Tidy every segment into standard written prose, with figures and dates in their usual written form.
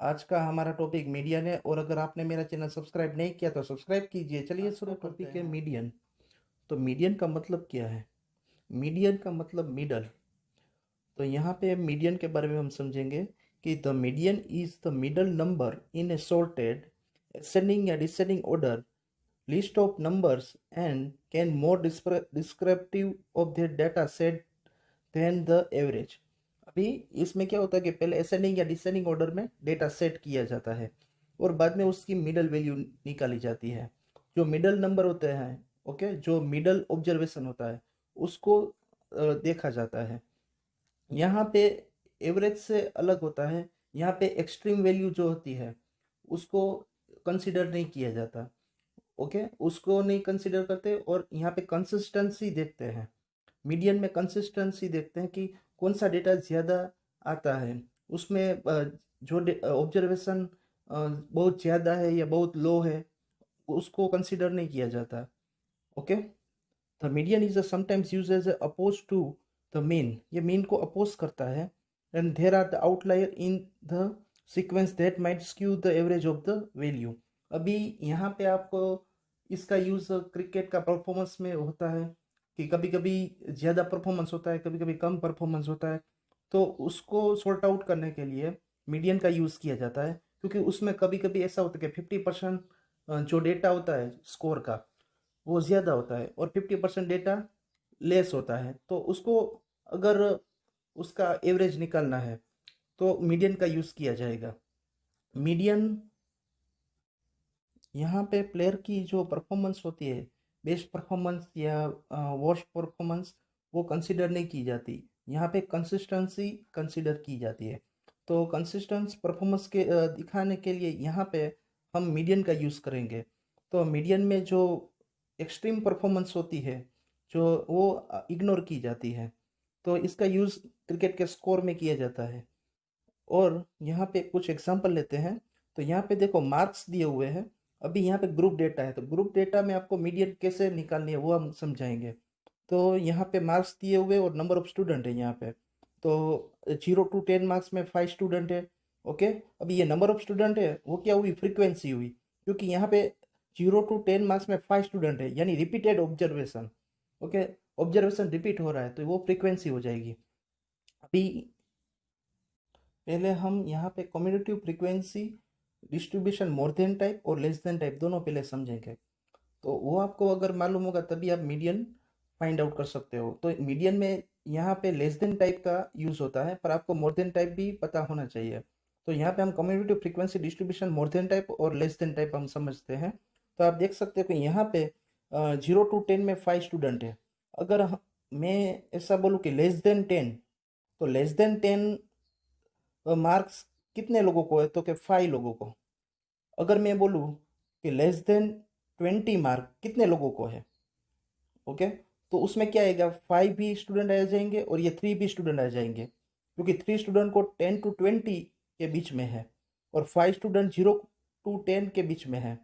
आज का हमारा टॉपिक मीडियन है और अगर आपने मेरा चैनल सब्सक्राइब नहीं किया तो सब्सक्राइब कीजिए। चलिए शुरू करते हैं। मीडियन। तो मीडियन का मतलब क्या है? मीडियन का मतलब मिडल। तो यहाँ पे मीडियन के बारे में हम समझेंगे कि the median is the middle number in A sorted ascending या descending order list of numbers and can more descriptive of their data set than the average। अभी इसमें क्या होता है कि पहले असेंडिंग या डिसेंडिंग ऑर्डर में डेटा सेट किया जाता है और बाद में उसकी मिडल वैल्यू निकाली जाती है। जो मिडल नंबर होते हैं, ओके, जो मिडल ऑब्जर्वेशन होता है उसको देखा जाता है। यहाँ पे एवरेज से अलग होता है। यहाँ पे एक्सट्रीम वैल्यू जो होती है उसको कंसिडर नहीं किया जाता। ओके, उसको नहीं कंसिडर करते और यहाँ पे कंसिस्टेंसी देखते हैं। मीडियन में कंसिस्टेंसी देखते हैं कि कौन सा डेटा ज़्यादा आता है। उसमें जो ऑब्जर्वेशन बहुत ज़्यादा है या बहुत लो है उसको कंसिडर नहीं किया जाता। Okay, the median is sometimes use as oppose to the mean. ये मीन को अपोज करता है। And there are the outlier in the sequence that might skew the average of the value. अभी यहाँ पे आपको इसका यूज़ क्रिकेट का परफॉर्मेंस में होता है कि कभी कभी ज़्यादा परफॉर्मेंस होता है, कभी कभी कम परफॉर्मेंस होता है। तो उसको सॉर्ट आउट करने के लिए मीडियन का यूज़ किया जाता है, क्योंकि उसमें कभी कभी ऐसा होता है कि 50% जो डेटा होता है स्कोर का वो ज़्यादा होता है और 50% डेटा लेस होता है। तो उसको अगर उसका एवरेज निकालना है तो मीडियन का यूज़ किया जाएगा। मीडियन यहाँ पे प्लेयर की जो परफॉर्मेंस होती है, बेस्ट परफॉर्मेंस या वर्स्ट परफॉर्मेंस, वो कंसिडर नहीं की जाती। यहाँ पे कंसिस्टेंसी कंसिडर की जाती है। तो कंसिस्टेंस परफॉर्मेंस के दिखाने के लिए यहाँ पे हम मीडियन का यूज़ करेंगे। तो मीडियन में जो एक्सट्रीम परफॉर्मेंस होती है जो वो इग्नोर की जाती है। तो इसका यूज़ क्रिकेट के स्कोर में किया जाता है। और यहाँ पे कुछ एग्जांपल लेते हैं। तो यहाँ पे देखो मार्क्स दिए हुए हैं। अभी यहाँ पे ग्रुप डेटा है, तो ग्रुप डेटा में आपको मीडियन कैसे निकालनी है वो हम समझाएंगे। तो यहाँ पे मार्क्स दिए हुए और नंबर ऑफ स्टूडेंट है यहाँ पे। तो 0 to 10 मार्क्स में 5 स्टूडेंट है। ओके, अभी ये नंबर ऑफ स्टूडेंट है वो क्या हुई, फ्रीक्वेंसी हुई, क्योंकि यहाँ पे 0 to 10 मार्क्स में 5 स्टूडेंट है यानी repeated observation. Okay, observation repeat हो रहा है तो वो फ्रीक्वेंसी हो जाएगी। अभी पहले हम यहाँ पे commutative frequency distribution more than type और लेस देन टाइप दोनों पहले समझेंगे। तो वो आपको अगर मालूम होगा तभी आप मीडियन फाइंड आउट कर सकते हो। तो मीडियन में यहाँ पे लेस देन टाइप का यूज़ होता है, पर आपको मोर देन टाइप भी पता होना चाहिए। तो यहाँ पे हम commutative frequency distribution more than type और लेस देन टाइप हम समझते हैं। तो आप देख सकते हो कि यहाँ पे 0 to 10 में 5 स्टूडेंट है। अगर मैं ऐसा बोलूँ कि लेस देन 10, तो लेस देन 10 मार्क्स कितने लोगों को है, तो क्या 5 लोगों को। अगर मैं बोलूँ कि लेस देन 20 मार्क कितने लोगों को है, ओके, तो उसमें क्या आएगा, 5 भी स्टूडेंट आ जाएंगे और ये 3 भी स्टूडेंट आ जाएंगे, क्योंकि 3 स्टूडेंट को 10 to 20 के बीच में है और 5 स्टूडेंट 0 to 10 के बीच में है।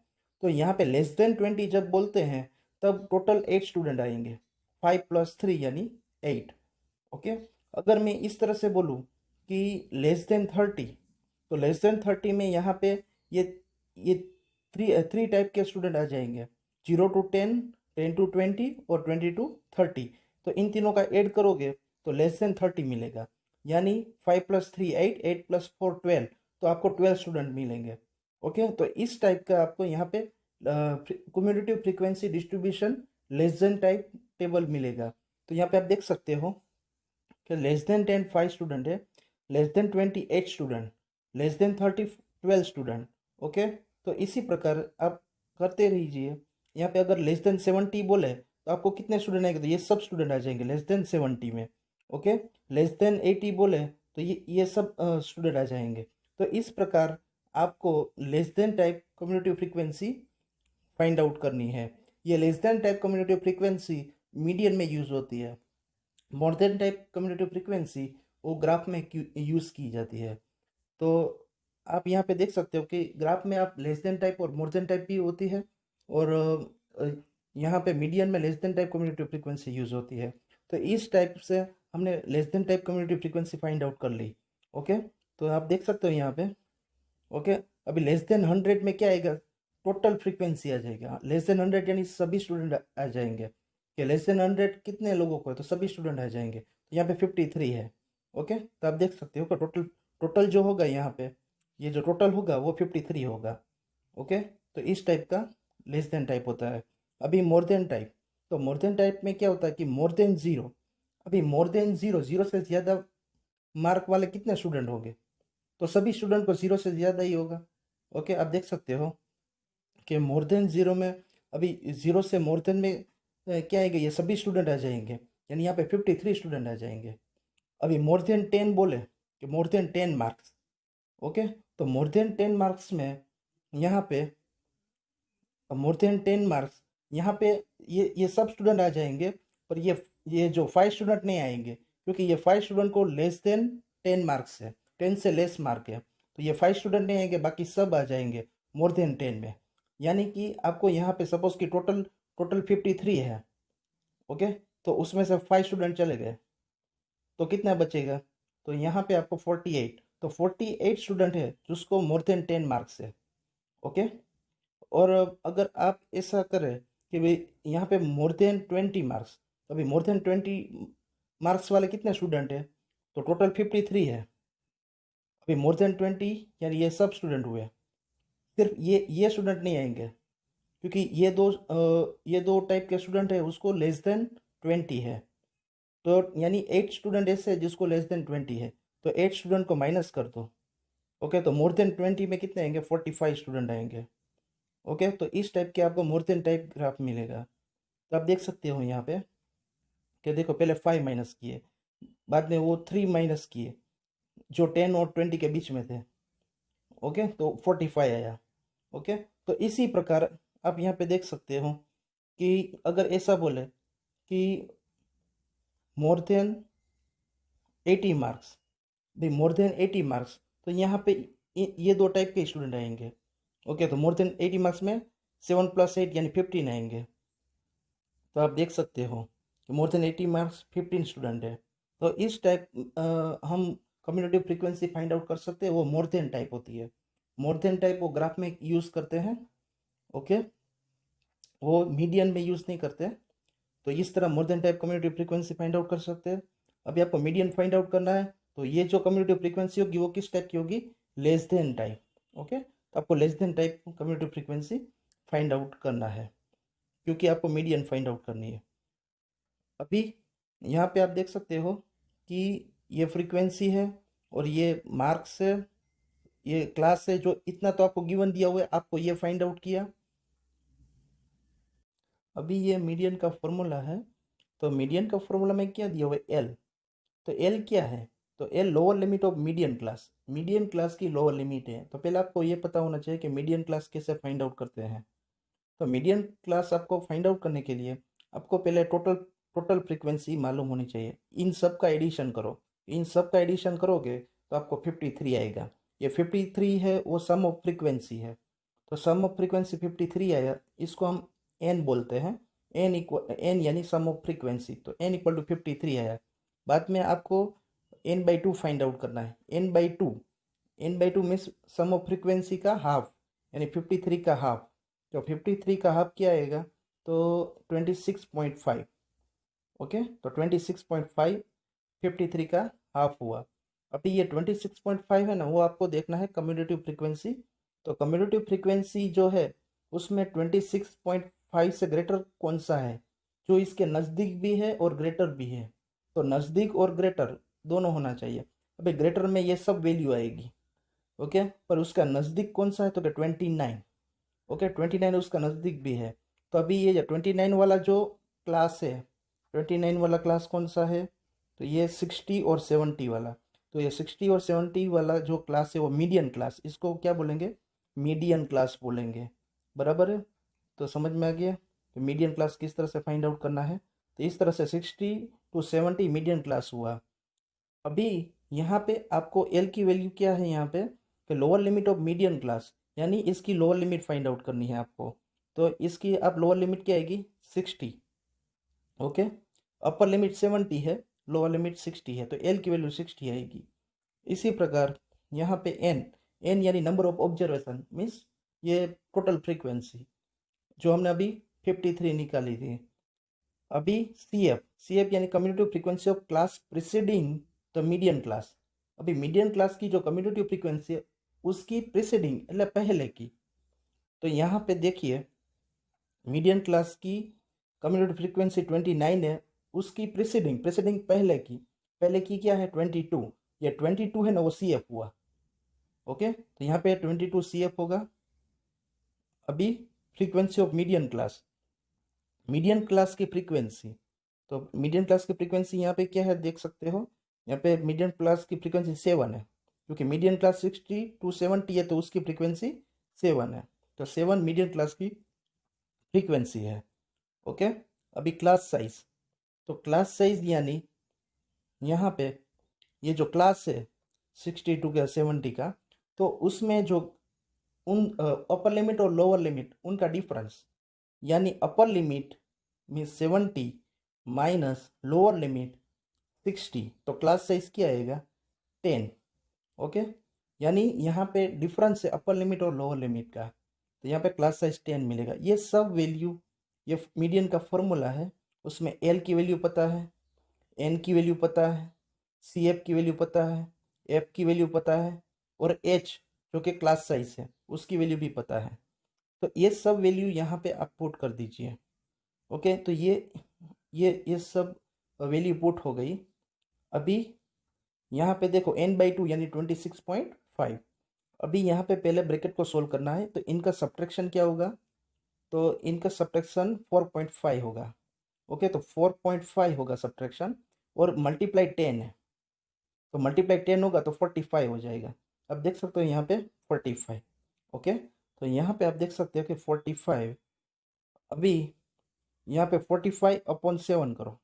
तो यहाँ पे लेस देन 20 जब बोलते हैं तब टोटल 8 स्टूडेंट आएंगे, 5 + 3 यानी 8। ओके, अगर मैं इस तरह से बोलूँ कि लेस देन 30, तो लेस देन 30 में यहाँ पे ये ये थ्री थ्री टाइप के स्टूडेंट आ जाएंगे, 0 to 10, 10 to 20 और 20 to 30। तो इन तीनों का ऐड करोगे तो लेस देन 30 मिलेगा, यानी 5 + 3 8, 8 + 4 12, तो आपको 12 स्टूडेंट मिलेंगे। ओके, तो इस टाइप का आपको यहाँ पे commutative frequency distribution less than type table मिलेगा। तो यहाँ पे आप देख सकते हो कि लेस देन 10 5 स्टूडेंट है, less than 20 8 student, less than 30 12 student. Okay, तो इसी प्रकार आप करते रहिए। यहाँ पे अगर लेस देन 70 बोले तो आपको कितने स्टूडेंट आएंगे, तो ये सब स्टूडेंट आ जाएंगे लेस देन 70 में। ओके, लेस देन 80 बोले तो ये सब स्टूडेंट आ जाएंगे। तो इस प्रकार आपको less than type commutative frequency find out करनी है। ये less than type commutative frequency median में यूज होती है। More than type commutative frequency वो ग्राफ में यूज़ की जाती है। तो आप यहाँ पे देख सकते हो कि ग्राफ में आप लेस देन टाइप और मोर देन टाइप भी होती है और यहाँ पे मीडियन में less than type commutative frequency use होती है। तो इस टाइप से हमने less than type commutative frequency find out कर ली। ओके, तो आप देख सकते हो यहाँ पे ओके, अभी लेस देन 100 में क्या आएगा, टोटल फ्रीक्वेंसी आ जाएगा। लेस देन 100 यानी सभी स्टूडेंट आ जाएंगे, कि लेस देन 100 कितने लोगों को है, तो सभी स्टूडेंट आ जाएंगे। तो यहाँ पे 53 है। ओके, तो आप देख सकते हो कि टोटल टोटल जो होगा यहाँ पे, ये जो टोटल होगा वो 53 होगा। ओके, तो इस टाइप का लेस देन टाइप होता है। अभी मोर देन टाइप, तो मोर देन टाइप में क्या होता है कि मोर देन ज़ीरो। अभी मोर देन ज़ीरो, ज़ीरो से ज़्यादा मार्क वाले कितने स्टूडेंट होंगे, तो सभी स्टूडेंट को ज़ीरो से ज़्यादा ही होगा। ओके, आप देख सकते हो कि मोर देन ज़ीरो में, अभी ज़ीरो से मोर देन में क्या आएगा, ये सभी स्टूडेंट आ जाएंगे, यानी यहाँ पे 53 स्टूडेंट आ जाएंगे। अभी मोर देन 10 बोले कि मोर देन 10 मार्क्स। ओके, तो मोर देन 10 मार्क्स में यहाँ पे मोर देन 10 मार्क्स, यहाँ पे ये सब स्टूडेंट आ जाएंगे, पर ये जो 5 स्टूडेंट नहीं आएंगे, क्योंकि ये 5 स्टूडेंट को लेस देन 10 मार्क्स है, 10 से लेस मार्क है, तो ये 5 स्टूडेंट नहीं आएंगे, बाकी सब आ जाएंगे मोर देन 10 में। यानी कि आपको यहाँ पे सपोज कि टोटल टोटल 53 है। ओके, तो उसमें से 5 स्टूडेंट चले गए, तो कितना बचेगा, तो यहाँ पे आपको 48, तो 48 स्टूडेंट है जिसको मोर देन 10 मार्क्स है। ओके, और अगर आप ऐसा करें कि भाई यहाँ पे मोर देन 20 मार्क्स, तो अभी मोर देन 20 मार्क्स वाले कितने स्टूडेंट हैं, तो टोटल 53 है। अभी मोर देन 20 यानी ये सब स्टूडेंट हुए, सिर्फ ये स्टूडेंट नहीं आएंगे, क्योंकि ये दो टाइप के स्टूडेंट है, उसको लेस देन 20 है। तो यानी 8 स्टूडेंट ऐसे है जिसको लेस देन 20 है, तो 8 स्टूडेंट को माइनस कर दो। ओके, तो मोर देन 20 में कितने आएंगे, 45 स्टूडेंट आएंगे। ओके, तो इस टाइप के आपको मोर देन टाइप ग्राफ मिलेगा। तो आप देख सकते हो यहाँ पे कि देखो पहले 5 माइनस किए, बाद में वो 3 माइनस किए जो 10 और 20 के बीच में थे। ओके, तो 45 आया। ओके, तो इसी प्रकार आप यहाँ पे देख सकते हो कि अगर ऐसा बोले कि मोर देन 80 मार्क्स, भाई मोर देन 80 मार्क्स, तो यहाँ पे ये दो टाइप के स्टूडेंट आएंगे। ओके, तो मोर देन 80 मार्क्स में 7 + 8 यानी 15 आएंगे। तो आप देख सकते हो कि मोर देन 80 मार्क्स 15 स्टूडेंट है। तो इस टाइप हम कम्युनिटी फ्रीक्वेंसी फाइंड आउट कर सकते हैं, वो मोर देन टाइप होती है। मोर देन टाइप वो ग्राफ में यूज़ करते हैं। ओके, वो मीडियन में यूज़ नहीं करते। तो इस तरह more than type community frequency find out कर सकते हैं। अभी आपको मीडियन फाइंड आउट करना है, तो ये जो कम्युनिटी फ्रीक्वेंसी होगी वो किस टाइप की होगी, लेस देन टाइप। ओके, तो आपको less than type community frequency find out करना है, क्योंकि आपको मीडियन फाइंड आउट करनी है। अभी यहाँ पे आप देख सकते हो कि ये फ्रीक्वेंसी है और ये मार्क्स है, ये क्लास है, जो इतना तो आपको गिवन दिया हुआ है, आपको ये फाइंड आउट किया। अभी ये मीडियन का फॉर्मूला है, तो मीडियन का फॉर्मूला में क्या दिया हुआ है, एल। तो एल क्या है, तो L lower limit of median class, median class की लोअर लिमिट है। तो पहले आपको ये पता होना चाहिए कि मीडियन क्लास कैसे फाइंड आउट करते हैं। तो मीडियन क्लास आपको फाइंड आउट करने के लिए आपको पहले टोटल टोटल फ्रीक्वेंसी मालूम होनी चाहिए। इन सब का एडिशन करो, इन सब का एडिशन करोगे तो आपको 53 आएगा। ये 53 है, वो सम ऑफ फ्रीक्वेंसी है। तो सम ऑफ फ्रीक्वेंसी 53 आया, इसको हम एन बोलते हैं। एन यानी सम ऑफ फ्रीक्वेंसी, तो एन इक्वल टू 53 आया। बाद में आपको n/2 फाइंड आउट करना है। n/2 means sum of frequency का हाफ, यानी 53 का हाफ। तो 53 का हाफ क्या आएगा, तो 26.5। ओके, तो 26.5 53 का हाफ हुआ। अभी ये 26.5 है ना, वो आपको देखना है कम्यूटेटिव फ्रीक्वेंसी। तो कम्यूटेटिव फ्रीक्वेंसी जो है उसमें 26.5 से ग्रेटर कौन सा है, जो इसके नज़दीक भी है और ग्रेटर भी है। तो नज़दीक और ग्रेटर दोनों होना चाहिए। अभी ग्रेटर में ये सब वैल्यू आएगी। ओके, पर उसका नज़दीक कौन सा है, तो क्या 29। ओके, 29 उसका नज़दीक भी है। तो अभी ये 29 वाला जो क्लास है, 29 वाला क्लास कौन सा है, तो ये 60 और 70 वाला। तो ये 60 और 70 वाला जो क्लास है वो मीडियन क्लास, इसको क्या बोलेंगे, मीडियन क्लास बोलेंगे। बराबर है, तो समझ में आ गया कि मीडियन क्लास किस तरह से फाइंड आउट करना है। तो इस तरह से 60 to 70 मीडियन क्लास हुआ। अभी यहाँ पे आपको एल की वैल्यू क्या है, यहाँ पे कि lower limit of median class, यानी इसकी लोअर लिमिट फाइंड आउट करनी है आपको। तो इसकी आप लोअर लिमिट क्या आएगी, 60। ओके, अपर लिमिट 70 है, लोअर लिमिट 60 है, तो एल की वैल्यू 60 आएगी। इसी प्रकार यहाँ पे एन, एन यानी नंबर ऑफ ऑब्जर्वेशन, मीन्स ये टोटल फ्रीक्वेंसी जो हमने अभी 53 निकाली थी। अभी सी एफ यानी commutative frequency of class preceding the median class. अभी मीडियन क्लास की जो कम्यूटेटिव फ्रीक्वेंसी है उसकी प्रिसीडिंग मतलब पहले की। तो यहाँ पे देखिए मीडियन क्लास की कम्यूटेटिव फ्रीक्वेंसी 29 है, उसकी प्रिसीडिंग प्रिसीडिंग पहले की क्या है 22। ये 22 है ना, वो सी एफ हुआ। ओके, तो यहाँ पे 22 सी एफ होगा। अभी फ्रीक्वेंसी ऑफ मीडियन क्लास की फ्रीक्वेंसी, तो मीडियन क्लास की फ्रीक्वेंसी यहाँ पे क्या है देख सकते हो। यहाँ पे मीडियन क्लास की फ्रीक्वेंसी 7 है, क्योंकि मीडियन क्लास 60 to 70 है तो उसकी फ्रीक्वेंसी 7 है। तो 7 मीडियन क्लास की फ्रीक्वेंसी है। ओके, अभी क्लास साइज, तो क्लास साइज यानी यहाँ पे ये जो क्लास है 62 का 70 का, तो उसमें जो उन अपर लिमिट और लोअर लिमिट उनका डिफरेंस, यानी upper limit means 70 minus lower limit 60, तो क्लास साइज क्या आएगा 10। ओके, यानी यहाँ पे डिफरेंस है अपर लिमिट और लोअर लिमिट का, तो यहाँ पे क्लास साइज 10 मिलेगा। ये सब वैल्यू, ये मीडियन का फॉर्मूला है, उसमें एल की वैल्यू पता है, एन की वैल्यू पता है, सी एफ की वैल्यू पता है, एफ की वैल्यू पता है, और एच जो कि क्लास साइज है उसकी वैल्यू भी पता है। तो ये सब वैल्यू यहाँ पे आप पुट कर दीजिए। ओके, तो ये सब वैल्यू पुट हो गई। अभी यहाँ पे देखो n/2 यानी 26.5। अभी यहाँ पे पहले ब्रैकेट को सोल्व करना है, तो इनका सब्ट्रैक्शन क्या होगा, तो इनका सब्ट्रैक्शन 4.5 होगा। ओके, तो 4.5 होगा सब्ट्रैक्शन, और मल्टीप्लाई 10 है, तो मल्टीप्लाई 10 होगा तो 45 हो जाएगा। अब देख सकते हो यहाँ पे 45। ओके, तो यहाँ पे आप देख सकते हो कि 45। अभी यहाँ पे 45/7 करो,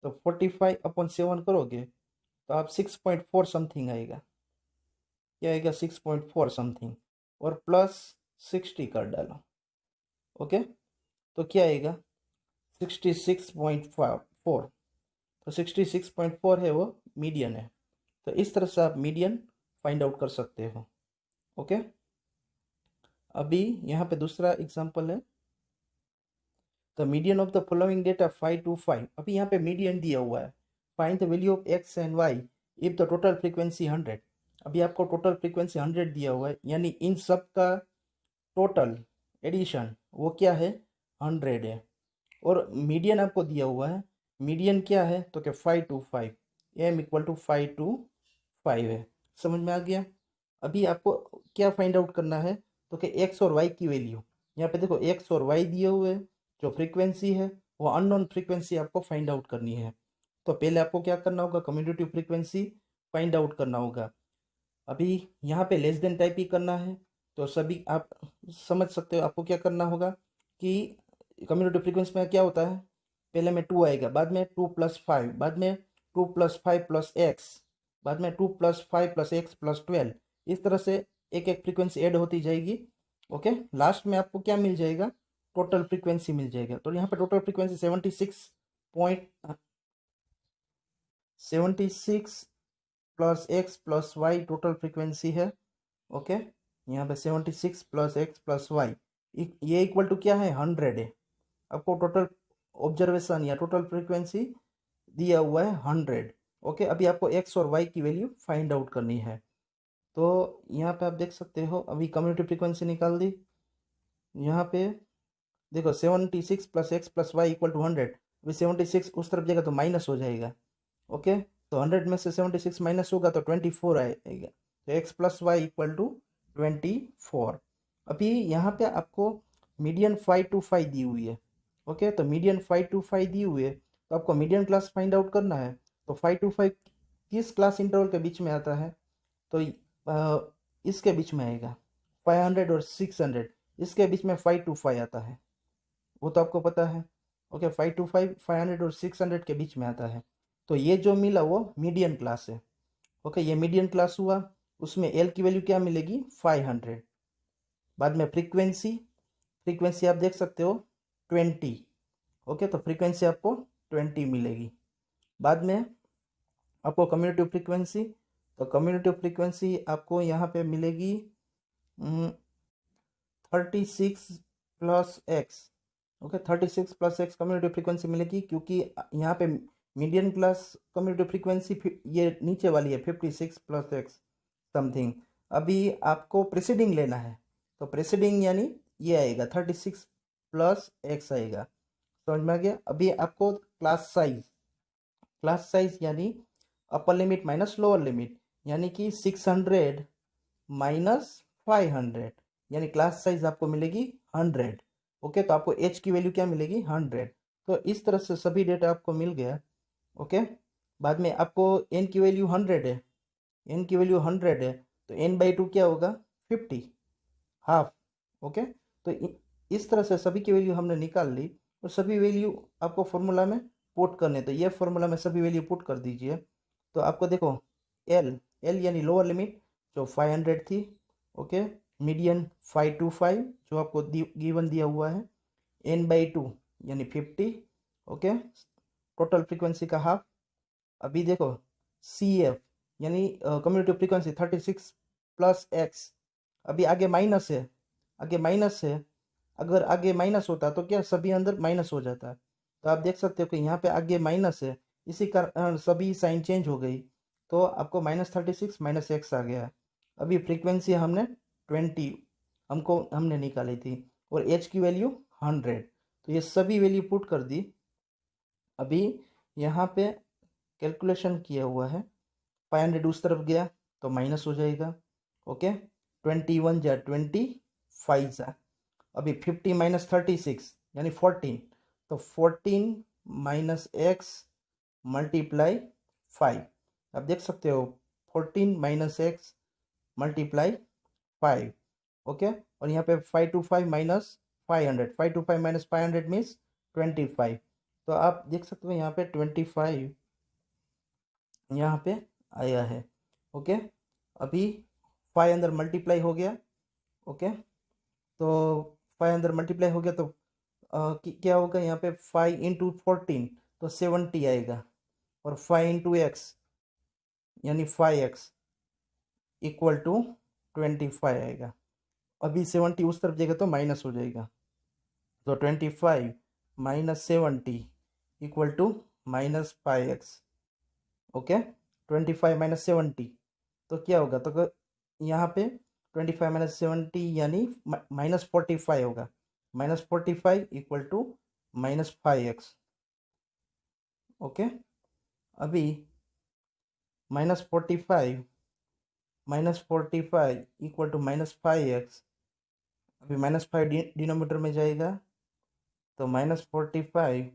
तो 45/7 करोगे तो आप 6.4 समथिंग आएगा। क्या आएगा 6.4 समथिंग, और प्लस 60 कर डालो। ओके, तो क्या आएगा 66.4। तो 66.4 है वो मीडियन है। तो इस तरह से आप मीडियन फाइंड आउट कर सकते हो। ओके, अभी यहाँ पे दूसरा एग्जांपल है, the median of the following data 5 to 5। अभी यहाँ पे मीडियन दिया हुआ है, find the value of X and Y if the total frequency 100। अभी आपको टोटल फ्रीक्वेंसी 100 दिया हुआ है, यानी इन सब का टोटल एडिशन वो क्या है 100 है, और मीडियन आपको दिया हुआ है। मीडियन क्या है तो क्या 5 to 5, M equal to 5 to 5 है। समझ में आ गया। अभी आपको क्या फाइंड आउट करना है, तो कि एक्स और वाई की वैल्यू, यहाँ पे देखो एक्स और वाई दिए हुए हैं, जो फ्रीक्वेंसी है वो अननोन फ्रीक्वेंसी आपको फाइंड आउट करनी है। तो पहले आपको क्या करना होगा, कम्यूटेटिव फ्रीक्वेंसी फाइंड आउट करना होगा। अभी यहाँ पे लेस देन टाइप ही करना है, तो सभी आप समझ सकते हो आपको क्या करना होगा कि कम्यूटेटिव फ्रीक्वेंसी में क्या होता है, पहले में 2 आएगा, बाद में 2+5, बाद में 2+5+x, बाद में 2+5+x+12। इस तरह से एक एक फ्रीक्वेंसी ऐड होती जाएगी। ओके, लास्ट में आपको क्या मिल जाएगा, टोटल फ्रीक्वेंसी मिल जाएगा। तो यहाँ पे total frequency 76 plus X plus Y total frequency है। ओके, यहाँ पे 76 प्लस एक्स प्लस वाई, ये इक्वल टू क्या है 100 है। आपको टोटल ऑब्जर्वेशन या टोटल फ्रीक्वेंसी दिया हुआ है 100। ओके, अभी आपको एक्स और वाई की वैल्यू फाइंड आउट करनी है। तो यहाँ पे आप देख सकते हो अभी कम्यूटेटिव फ्रीक्वेंसी निकाल दी। यहाँ पे देखो 76 plus X plus Y equal to 100। अभी 76 उस तरफ जाएगा तो माइनस हो जाएगा। ओके, तो 100 में से 76 माइनस होगा तो 24 आएगा, तो X plus Y equal to 24। अभी यहाँ पे आपको मीडियन 5 to 5 दी हुई है। ओके, तो मीडियन 5 to 5 दी हुई है, तो आपको मीडियन क्लास फाइंड आउट करना है। तो 5 to 5 किस क्लास इंटरवल के बीच में आता है, तो इसके बीच में आएगा 500 और 600, इसके बीच में 5 to 5 आता है, वो तो आपको पता है। ओके, 5 to 5 500 और 600 के बीच में आता है। तो ये जो मिला वो मीडियन क्लास है। ओके, ये मीडियन क्लास हुआ, उसमें एल की वैल्यू क्या मिलेगी 500। बाद में फ्रीक्वेंसी, फ्रीक्वेंसी आप देख सकते हो 20। ओके, तो फ्रीक्वेंसी आपको 20 मिलेगी। बाद में आपको कम्यूटेटिव फ्रीक्वेंसी तो कम्यूटेटिव फ्रीक्वेंसी आपको यहाँ पे मिलेगी 36 plus x. Okay, 36 plus x commutative frequency मिलेगी, क्योंकि यहाँ पे मीडियन क्लास कम्यूटेटिव फ्रीक्वेंसी ये नीचे वाली है 56 प्लस एक्स समथिंग। अभी आपको प्रेसिडिंग लेना है, तो प्रेसिडिंग यानी ये आएगा 36 प्लस एक्स आएगा। समझ में आ गया। अभी आपको क्लास साइज यानी upper limit minus lower limit, यानी कि 600 माइनस 500, यानी क्लास साइज आपको मिलेगी 100। ओके, तो आपको एच की वैल्यू क्या मिलेगी 100। तो इस तरह से सभी डेटा आपको मिल गया। ओके, बाद में आपको एन की वैल्यू 100 है, एन की वैल्यू 100 है, तो एन बाई 2 क्या होगा 50, हाफ। ओके, तो इस तरह से सभी की वैल्यू हमने निकाल ली, और सभी वैल्यू आपको फॉर्मूला में पुट करने, तो ये फॉर्मूला में सभी वैल्यू पुट कर दीजिए। तो आपको देखो एल एल यानी लोअर लिमिट जो 500 थी। ओके, मीडियन 525 जो आपको गिवन दिया हुआ है, एन बाई 2 यानी 50। ओके, टोटल फ्रीक्वेंसी का हाफ। अभी देखो सी एफ यानी कम्यूटेटिव फ्रीक्वेंसी 36 प्लस एक्स। अभी आगे माइनस है, आगे माइनस है, अगर आगे माइनस होता तो क्या सभी अंदर माइनस हो जाता है। तो आप देख सकते हो कि यहाँ पे आगे माइनस है, इसी कारण सभी साइन चेंज हो गई, तो आपको -36 माइनस एक्स आ गया। अभी फ्रीक्वेंसी हमने 20 हमने निकाली थी, और एच की वैल्यू 100, तो ये सभी वैल्यू पुट कर दी। अभी यहाँ पे कैलकुलेशन किया हुआ है, 500 उस तरफ गया तो माइनस हो जाएगा। ओके, 21 जा 25 जा, अभी 50 माइनस 36 यानी 14, तो 14 माइनस एक्स मल्टीप्लाई 5। आप देख सकते हो 14 माइनस एक्स मल्टीप्लाई 5। ओके, और यहाँ पे 525 माइनस 500, 525 माइनस 500 मीन्स 25। तो आप देख सकते हो यहाँ पे 25 यहाँ पे आया है। ओके, अभी 5 अंदर मल्टीप्लाई हो गया। ओके, तो 5 अंदर मल्टीप्लाई हो गया, तो क्या होगा यहाँ पे 5 इंटू 14 तो 70 आएगा, और 5 इंटू एक्स यानी 5x इक्वल टू 25 आएगा। अभी 70 उस तरफ जाएगा तो माइनस हो जाएगा, तो 25 minus 70 equal to -5x। Okay, 25 minus 70 तो क्या होगा, तो यहाँ पे 25 माइनस 70 यानी -45 होगा, -45 इक्वल टू -5x। ओके, अभी -45 इक्वल टू -5x, अभी -5 डिनोमीटर में जाएगा, तो -45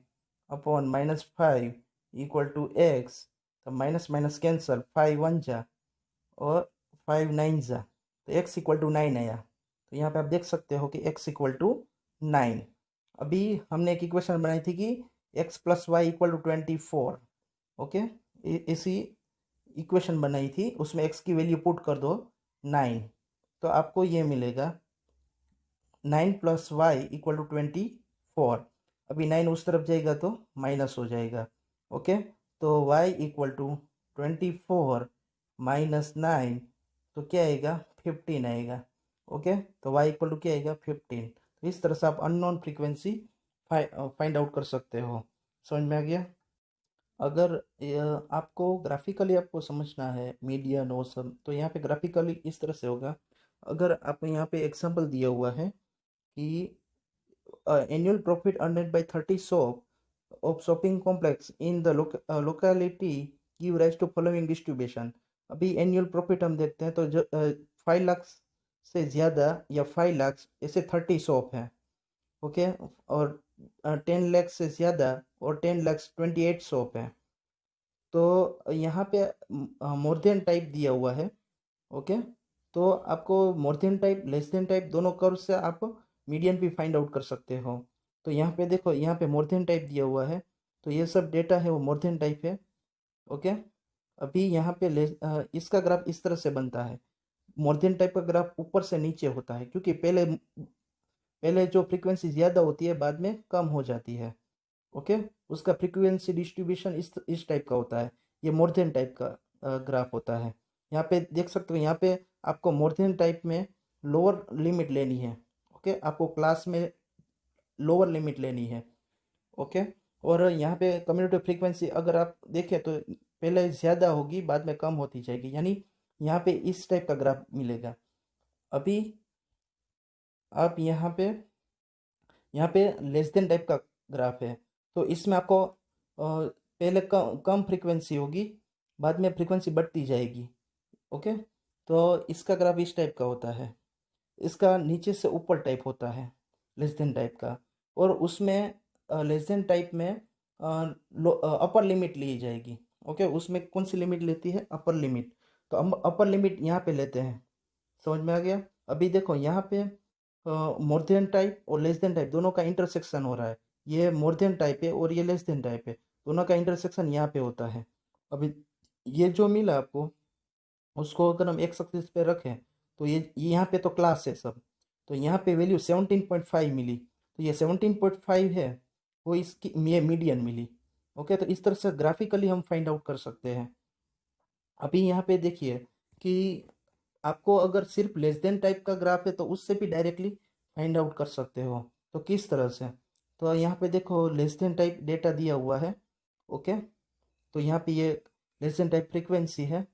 अपॉन -5 इक्वल टू x, तो माइनस माइनस कैंसल, 5 1 जा और 5 9 जा, तो x इक्वल टू 9 आया। तो यहाँ पे आप देख सकते हो कि x इक्वल टू 9। अभी हमने एक इक्वेशन बनाई थी कि x plus Y equal to 24। Okay, इसी इक्वेशन बनाई थी, उसमें x की वैल्यू पुट कर दो 9, तो आपको ये मिलेगा 9 प्लस वाई इक्वल टू 24। अभी 9 उस तरफ जाएगा तो माइनस हो जाएगा। ओके, तो y इक्वल टू 24 माइनस 9, तो क्या आएगा 15 आएगा। ओके, तो y इक्वल टू क्या आएगा 15। तो इस तरह से आप अननोन फ्रीक्वेंसी फाइंड आउट कर सकते हो। समझ में आ गया। अगर आपको ग्राफिकली आपको समझना है मीडियन और सब, तो यहाँ पे ग्राफिकली इस तरह से होगा। अगर आप यहाँ पे एग्जांपल दिया हुआ है कि annual profit earned by 30 shop of shopping complex in the locality give rise to following distribution। अभी एनुअल प्रॉफिट हम देखते हैं, तो जो 5 लाख से ज़्यादा या 5 लाख ऐसे 30 शॉप हैं। ओके, और 10 लाख से ज़्यादा और 10 लाख 28 शॉप हैं। तो यहाँ पे मोर देन टाइप दिया हुआ है। ओके, तो आपको more than type less than type दोनों कर्व से आप मीडियन भी फाइंड आउट कर सकते हो। तो यहाँ पे देखो, यहाँ पे मोर देन टाइप दिया हुआ है, तो ये सब डेटा है वो मोर देन टाइप है। ओके, अभी यहाँ पे इसका ग्राफ इस तरह से बनता है। मोर देन टाइप का ग्राफ ऊपर से नीचे होता है, क्योंकि पहले पहले जो फ्रीक्वेंसी ज़्यादा होती है बाद में कम हो जाती है। ओके, उसका फ्रीक्वेंसी डिस्ट्रीब्यूशन इस टाइप का होता है। ये मोर देन टाइप का ग्राफ होता है। यहाँ पे देख सकते हो, यहाँ पे आपको मोर देन टाइप में लोअर लिमिट लेनी है। ओके, आपको क्लास में लोअर लिमिट लेनी है। ओके, और यहाँ पे कम्युनिटी फ्रीक्वेंसी अगर आप देखें तो पहले ज़्यादा होगी, बाद में कम होती जाएगी, यानी यहाँ पे इस टाइप का ग्राफ मिलेगा। अभी आप यहाँ पे लेस देन टाइप का ग्राफ है, तो इसमें आपको पहले कम कम फ्रीक्वेंसी होगी, बाद में फ्रीक्वेंसी बढ़ती जाएगी। ओके, तो इसका ग्राफ इस टाइप का होता है, इसका नीचे से ऊपर टाइप होता है लेस देन टाइप का, और उसमें लेस देन टाइप में अपर लिमिट ली जाएगी। ओके, उसमें कौन सी लिमिट लेती है? Upper limit. तो हम अपर लिमिट यहाँ पे लेते हैं। समझ में आ गया? अभी देखो यहाँ पे मोर देन टाइप और लेस देन टाइप दोनों का इंटरसेक्शन हो रहा है। ये मोर देन टाइप है और ये लेस देन टाइप है, दोनों का इंटरसेक्शन यहाँ पे होता है। अभी ये जो मिला आपको, उसको अगर हम एक्स एक्सिस पे रखें तो ये यहाँ पे तो क्लास है सब, तो यहाँ पे वैल्यू 17.5 मिली, तो ये 17.5 है, वो इसकी ये मीडियन मिली। ओके, तो इस तरह से ग्राफिकली हम फाइंड आउट कर सकते हैं। अभी यहाँ पे देखिए कि आपको अगर सिर्फ लेस देन टाइप का ग्राफ है तो उससे भी डायरेक्टली फाइंड आउट कर सकते हो। तो किस तरह से? तो यहाँ पे देखो लेस देन टाइप डेटा दिया हुआ है। ओके, तो यहाँ पे ये लेस देन टाइप फ्रीक्वेंसी है।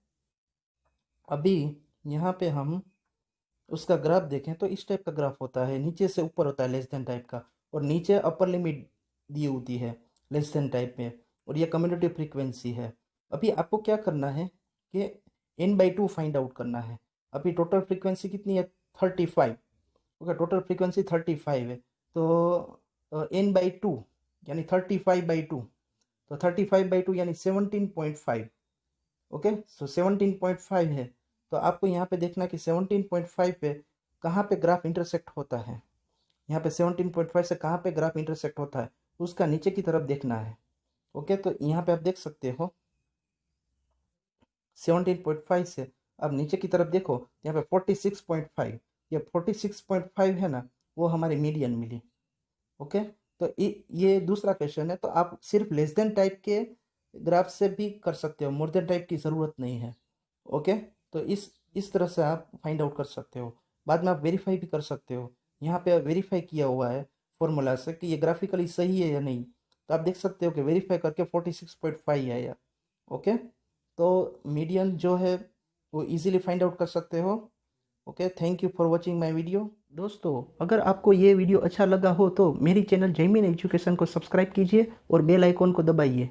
अभी यहाँ पे हम उसका ग्राफ देखें तो इस टाइप का ग्राफ होता है, नीचे से ऊपर होता है लेस देन टाइप का, और नीचे अपर लिमिट दी होती है लेस देन टाइप में, और ये कम्युनिटी फ्रीक्वेंसी है। अभी आपको क्या करना है कि n/2 फाइंड आउट करना है। अभी टोटल फ्रीक्वेंसी कितनी है? 35। ओके, टोटल फ्रीक्वेंसी 35 है, तो n/2 यानी 35/2, तो 35/2 यानी 17.5। ओके, सो 17.5 है, तो आपको यहाँ पे देखना कि 17.5 पे कहाँ पे ग्राफ इंटरसेक्ट होता है। यहाँ पे 17.5 से कहाँ पे ग्राफ इंटरसेक्ट होता है, उसका नीचे की तरफ देखना है। ओके, तो यहाँ पे आप देख सकते हो 17.5 से अब नीचे की तरफ देखो, यहाँ पे 46.5, ये 46.5 है ना, वो हमारी मीडियन मिली। ओके, तो ये दूसरा क्वेश्चन है, तो आप सिर्फ लेस देन टाइप के ग्राफ से भी कर सकते हो, मोर देन टाइप की ज़रूरत नहीं है। ओके, तो इस तरह से आप फाइंड आउट कर सकते हो। बाद में आप वेरीफाई भी कर सकते हो, यहाँ पे वेरीफाई किया हुआ है फॉर्मूला से कि ये ग्राफिकली सही है या नहीं, तो आप देख सकते हो कि वेरीफाई करके 46.5 आया। ओके, तो मीडियन जो है वो इजीली फाइंड आउट कर सकते हो। Okay, thank you for watching my video. दोस्तों, अगर आपको ये वीडियो अच्छा लगा हो तो मेरी चैनल जयमीन एजुकेशन को सब्सक्राइब कीजिए और बेल आइकॉन को दबाइए।